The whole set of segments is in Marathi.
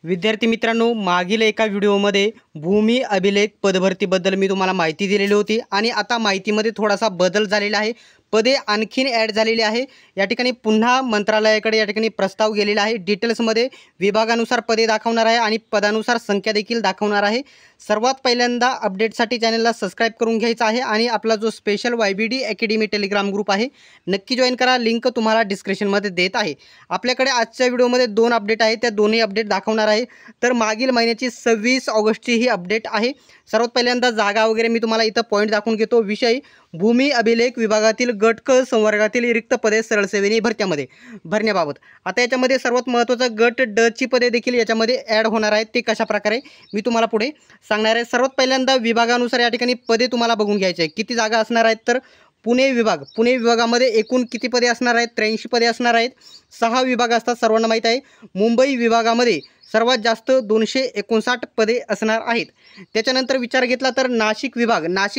विद्यार्थी मित्रांनो, मागील एका व्हिडिओमध्ये भूमी अभिलेख पदभरतीबद्दल मी तुम्हाला माहिती दिलेली होती आणि आता माहितीमध्ये थोडासा बदल झालेला आहे. पदे आणखीन ॲड झालेली आहे. या ठिकाणी पुन्हा मंत्रालयाकडे या ठिकाणी प्रस्ताव गेलेला आहे. डिटेल्समध्ये विभागानुसार पदे दाखवणार आहे आणि पदानुसार संख्या देखील दाखवणार आहे. सर्वात पहिल्यांदा अपडेटसाठी चॅनलला सबस्क्राईब करून घ्यायचं आहे आणि आपला जो special YBD academy Telegram group आहे नक्की जॉईन करा. लिंक तुम्हाला डिस्क्रिप्शनमध्ये देत आहे. आपल्याकडे आजच्या व्हिडिओमध्ये 2 अपडेट आहेत. त्या दोन्ही अपडेट दाखवणार आहे. तर मागील महिन्याची 26 ऑगस्टची ही अपडेट आहे. सर्वात पहिल्यांदा जागा वगैरे मी तुम्हाला इथं पॉईंट दाखवून घेतो. विषय भूमी अभिलेख विभागातील गट क संवर्गातील रिक्त पदे सरळ सेवेने भरत्यामध्ये भरण्याबाबत. आता याच्यामध्ये सर्वात महत्त्वाचं गट ड ची पदे देखील याच्यामध्ये ॲड होणार आहेत. ते कशा प्रकारे मी तुम्हाला पुढे सांगणार आहे. सर्वात पहिल्यांदा विभागानुसार या ठिकाणी पदे तुम्हाला बघून घ्यायचे आहे. किती जागा असणार आहेत तर पुणे विभागामध्ये एकूण किती पदे असणार आहेत? 83 पदे असणार आहेत. 6 विभाग असतात, सर्वांना माहीत आहे. मुंबई विभागामध्ये सर्वात जास्त 259 पदे असणार आहेत. त्याच्यानंतर विचार घेतला तर नाशिक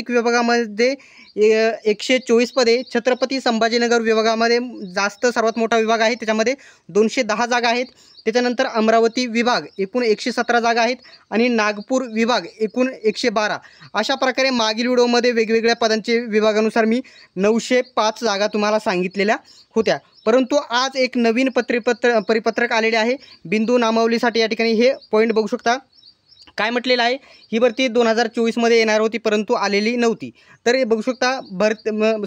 विभागामध्ये 124 पदे. छत्रपती संभाजीनगर विभागामध्ये जास्त सर्वात मोठा विभाग आहे, त्याच्यामध्ये 210 जागा आहेत. त्याच्यानंतर अमरावती विभाग एकूण 117 जागा आहेत आणि नागपूर विभाग एकूण 112. अशा प्रकारे मागील व्हिडिओमध्ये वेगवेगळ्या पदांचे विभागानुसार मी 905 जागा तुम्हाला सांगितलेल्या होत्या. परंतु आज एक नवीन परिपत्रक आलेले आहे. बिंदू नामावलीसाठी या ठिकाणी हे पॉईंट बघू शकता. काय म्हटलेलं आहे? ही भरती 2024मध्ये येणार होती परंतु आलेली नव्हती. तर हे बघू शकता,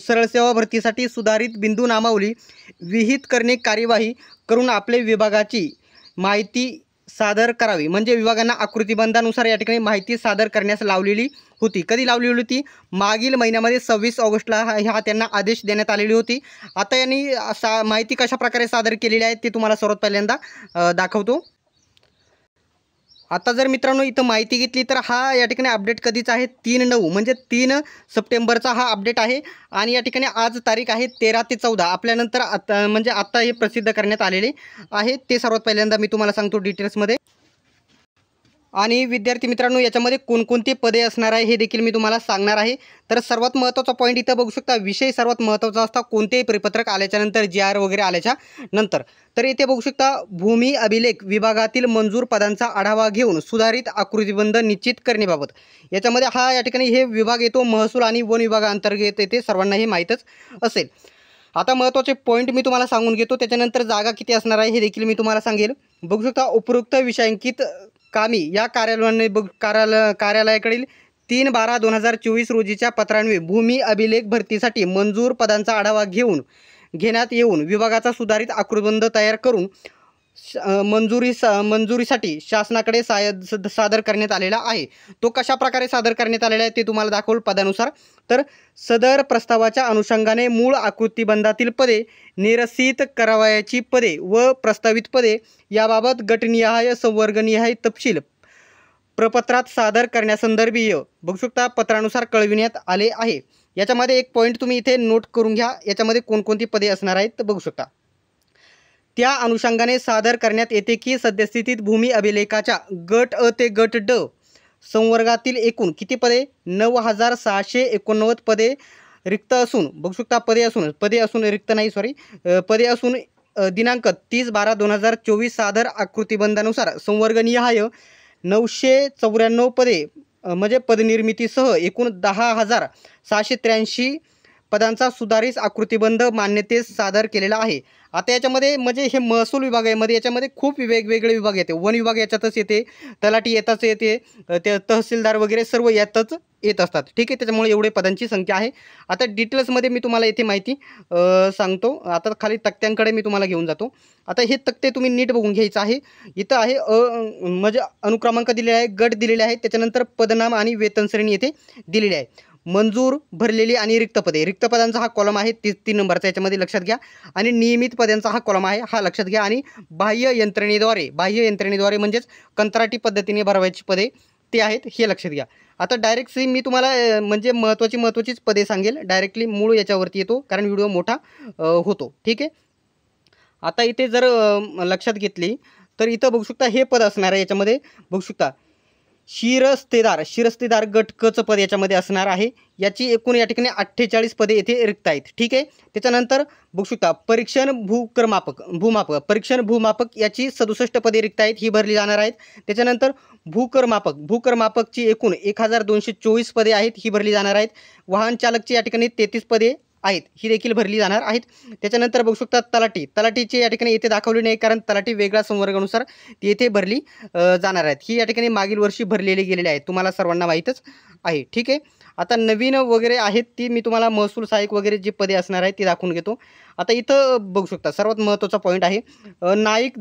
सरळ सेवा भरतीसाठी सुधारित बिंदू नामावली विहित करणे कार्यवाही करून आपले विभागाची माहिती सादर करावी. म्हणजे विभागांना आकृतिबंधानुसार या ठिकाणी माहिती सादर करण्यास लावलेली होती. कधी लावलेली होती? मागील महिन्यामध्ये 26 ऑगस्टला हा त्यांना आदेश देण्यात आलेली होती. आता यांनी माहिती कशा प्रकारे सादर केलेली आहे ते तुम्हाला सर्वात पहिल्यांदा दाखवतो. आता जर मित्रांनो इथं माहिती घेतली तर हा या ठिकाणी अपडेट कधीचा आहे? 3/9 म्हणजे 3 सप्टेंबरचा हा अपडेट आहे. आणि या ठिकाणी आज तारीख आहे 13 ते 14. आपल्यानंतर आता म्हणजे आत्ता हे प्रसिद्ध करण्यात आलेले आहे. ते सर्वात पहिल्यांदा मी तुम्हाला सांगतो डिटेल्समध्ये. आणि विद्यार्थी मित्रांनो, याच्यामध्ये कोणकोणती पदे असणार आहे हे देखील मी तुम्हाला सांगणार आहे. तर सर्वात महत्त्वाचा पॉईंट इथं बघू शकता. विषय सर्वात महत्त्वाचा असता कोणतेही परिपत्रक आल्याच्यानंतर, GR वगैरे आल्याच्या नंतर. तर इथे बघू शकता, भूमी अभिलेख विभागातील मंजूर पदांचा आढावा घेऊन सुधारित आकृतिबंध निश्चित करण्याबाबत. याच्यामध्ये हा या ठिकाणी हे विभाग येतो महसूल आणि वन विभागाअंतर्गत येते. सर्वांना हे माहीतच असेल. आता महत्त्वाचे पॉईंट मी तुम्हाला सांगून घेतो. त्याच्यानंतर जागा किती असणार आहे हे देखील मी तुम्हाला सांगेल. बघू शकता, उपरोक्त विषयांकित कामी या कार्यालयाकडील 3/12/2024 रोजीच्या पत्रान्वये भूमी अभिलेख भरतीसाठी मंजूर पदांचा आढावा घेण्यात येऊन विभागाचा सुधारित आकृतिबंध तयार करून मंजुरीसाठी शासनाकडे सादर करण्यात आलेला आहे. तो कशा प्रकारे सादर करण्यात आलेला आहे ते तुम्हाला दाखवल पदानुसार. तर सदर प्रस्तावाच्या अनुषंगाने मूळ आकृतिबंधातील पदे, निरसित करावयाची पदे व प्रस्तावित पदे याबाबत गटनिहाय संवर्गनिहाय तपशील प्रपत्रात सादर करण्यासंदर्भीय बघू शकता पत्रानुसार कळविण्यात आले आहे. याच्यामध्ये एक पॉईंट तुम्ही इथे नोट करून घ्या. याच्यामध्ये कोणकोणती पदे असणार आहेत तर बघू शकता. त्या अनुषंगाने सादर करण्यात येते की सद्यस्थितीत भूमी अभिलेखाच्या गट अ ते गट ड संवर्गातील एकूण किती पदे? 9,689 पदे रिक्त असून बघू शकता पदे असून दिनांक 30/12/2024 सादर आकृतिबंधानुसार संवर्गनिहाय 994 पदे म्हणजे पदनिर्मितीसह एकूण 10,683 पदांचा सुधारित आकृतिबंध मान्यतेस सादर केलेला आहे. आता याच्यामध्ये म्हणजे हे महसूल विभागामध्ये याच्यामध्ये खूप वेगवेगळे विभाग येते. वन विभाग याच्यातच येते, तलाठी यातच येते, ते तहसीलदार वगैरे सर्व यातच येत असतात. ठीक आहे, त्याच्यामुळे एवढे पदांची संख्या आहे. आता डिटेल्समध्ये मी तुम्हाला इथे माहिती सांगतो. आता खाली तक्त्यांकडे मी तुम्हाला घेऊन जातो. आता हे तक्ते तुम्ही नीट बघून घ्यायचं आहे. इथं आहे म्हणजे अनुक्रमांक दिलेले आहे, गट दिलेले आहेत, त्याच्यानंतर पदनाम आणि वेतन श्रेणी येथे दिलेली आहे. मंजूर भरलेली आणि रिक्त पदांचा हा कॉलम आहे 3 नंबरचा, याच्यामध्ये लक्षात घ्या. आणि नियमित पदांचा हा कॉलम आहे, हा लक्षात घ्या. आणि बाह्य यंत्रणेद्वारे म्हणजेच कंत्राटी पद्धतीने भरवायची पदे ते आहेत, हे लक्षात घ्या. आता डायरेक्टली मी तुम्हाला म्हणजे महत्त्वाचीच पदे सांगेल. डायरेक्टली मूळ याच्यावरती येतो कारण व्हिडिओ मोठा होतो. ठीक आहे. आता इथे जर लक्षात घेतली तर इथं बघू शकता हे पद असणार आहे. याच्यामध्ये बघू शकता शिरस्तेदार गट क चं पद याच्यामध्ये असणार आहे। याची एकूण या ठिकाणी 48 पदे येथे रिक्त आहेत, ठीक आहे। त्याच्यानंतर बघू शकता परीक्षण भूमापक याची 67 पदे रिक्त आहेत, ही भरली जाणार आहेत। त्याच्यानंतर भूकरमापकची एकूण 1224 पदे आहेत, ही भरली जाणार आहेत। वाहन चालकची या ठिकाणी 33 पदे आहेत, ही देखील भरली जाणार आहेत। त्याच्यानंतर बघू शकता तलाठीचे या ठिकाणी येथे दाखवले नाही, कारण तलाठी वेगळ्या संवर्गानुसार ती येथे भरली जाणार आहेत। ही या ठिकाणी मागील वर्षी भरलेली गेलेली आहेत, तुम्हाला सर्वांना माहीतच आहे, ठीक आहे। आता नवीन वगैरे आहेत ती मी तुम्हाला महसूल सहाय्यक वगैरे जी पदे असणार आहेत ती दाखवून घेतो। आता इथं बघू शकता सर्वात महत्त्वाचा पॉईंट आहे नाईक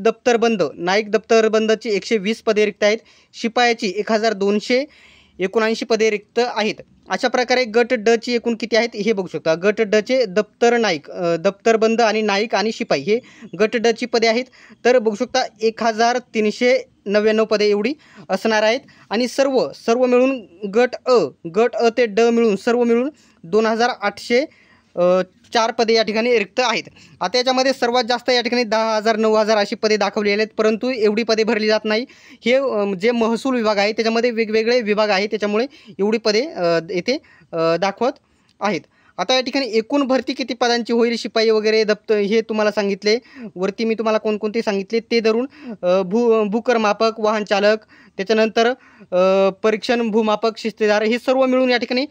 दप्तरबंदची 120 पदे रिक्त आहेत। शिपायाची 1279 पदे रिक्त आहेत। अशा प्रकारे गट ड ची एकूण किती आहेत हे बघू शकता। गट ड चे दप्तरबंद आणि नाईक आणि शिपाई हे गट ड ची पदे आहेत। तर बघू शकता 1399 पदे एवढी असणार आहेत आणि सर्व मिळून गट अ ते ड मिळून सर्व मिळून 2804 पदे या ठिकाणी रिक्त आहेत। आता याच्यामध्ये सर्वात जास्त या ठिकाणी 10,000 9,000 अशी पदे दाखवलेली आहेत, परंतु एवढी पदे भरली जात नाही। हे जे महसूल विभाग आहे त्याच्यामध्ये वेगवेगळे विभाग आहेत, त्याच्यामुळे एवढी पदे येथे दाखवत आहेत। आता या ठिकाणी एकूण भरती किती पदांची होईल शिपाई वगैरे हे तुम्हाला सांगितले, वरती मी तुम्हाला कोणकोणते सांगितले ते धरून भूकरमापक, वाहन चालक, त्याच्यानंतर परीक्षण भूमापक, शिस्तेदार हे सर्व मिळून या ठिकाणी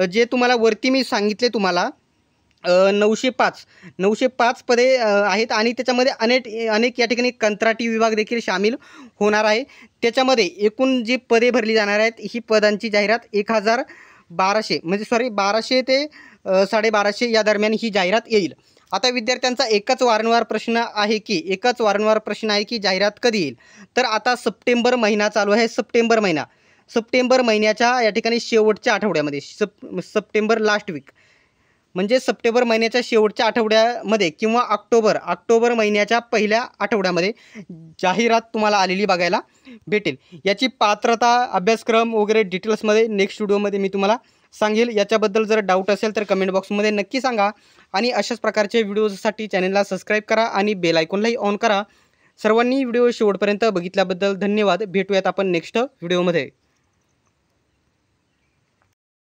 जे तुम्हाला वरती मी सांगितले तुम्हाला 905 पदे आहेत आणि त्याच्यामध्ये अनेक या ठिकाणी कंत्राटी विभाग देखील सामील होणार आहे। त्याच्यामध्ये एकूण जी पदे भरली जाणार आहेत ही पदांची जाहिरात 1200 ते 1250 या दरम्यान ही जाहिरात येईल। आता विद्यार्थ्यांचा एकच वारंवार प्रश्न आहे की जाहिरात कधी येईल। तर आता सप्टेंबर महिना चालू आहे, सप्टेंबर महिन्याच्या या ठिकाणी शेवटच्या आठवड्यामध्ये सप्टेंबर लास्ट वीक म्हणजे सप्टेंबर महिन्याच्या शेवटच्या आठवड्यामध्ये किंवा ऑक्टोबर महिन्याच्या पहिल्या आठवड्यामध्ये जाहिरात तुम्हाला आलेली बघायला भेटेल। याची पात्रता, अभ्यासक्रम वगैरे डिटेल्समध्ये नेक्स्ट व्हिडिओमध्ये मी तुम्हाला सांगेल। याच्याबद्दल जर डाऊट असेल तर कमेंट बॉक्समध्ये नक्की सांगा आणि अशाच प्रकारचे व्हिडिओसाठी चॅनलला सबस्क्राईब करा आणि बेल आयकॉनलाही ऑन करा। सर्वांनी व्हिडिओ शेवटपर्यंत बघितल्याबद्दल धन्यवाद। भेटूयात आपण नेक्स्ट व्हिडिओमध्ये।